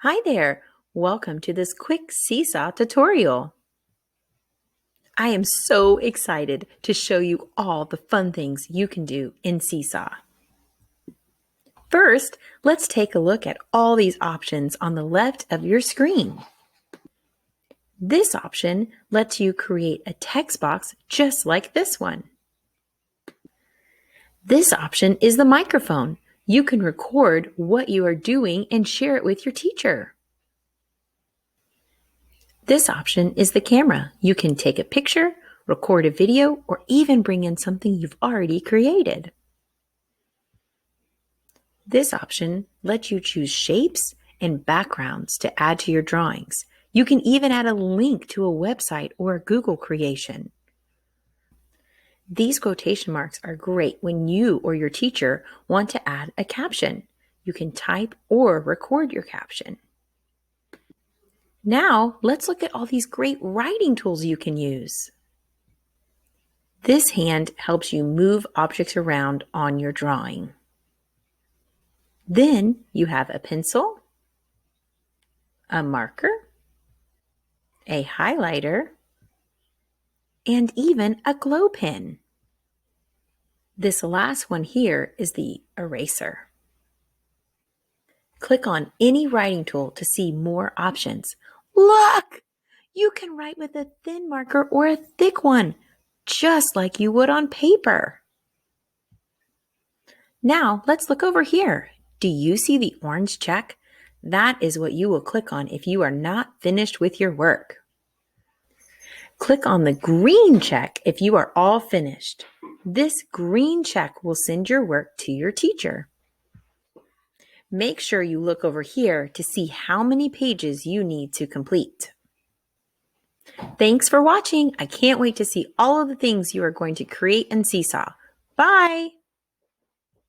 Hi there! Welcome to this quick Seesaw tutorial. I am so excited to show you all the fun things you can do in Seesaw. First, let's take a look at all these options on the left of your screen. This option lets you create a text box just like this one. This option is the microphone. You can record what you are doing and share it with your teacher. This option is the camera. You can take a picture, record a video, or even bring in something you've already created. This option lets you choose shapes and backgrounds to add to your drawings. You can even add a link to a website or a Google creation. These quotation marks are great when you or your teacher want to add a caption. You can type or record your caption. Now, let's look at all these great writing tools you can use. This hand helps you move objects around on your drawing. Then you have a pencil, a marker, a highlighter, and even a glow pen. This last one here is the eraser. Click on any writing tool to see more options. Look! You can write with a thin marker or a thick one, just like you would on paper. Now, let's look over here. Do you see the orange check? That is what you will click on if you are not finished with your work. Click on the green check if you are all finished. This green check will send your work to your teacher. Make sure you look over here to see how many pages you need to complete. Thanks for watching. I can't wait to see all of the things you are going to create in Seesaw. Bye!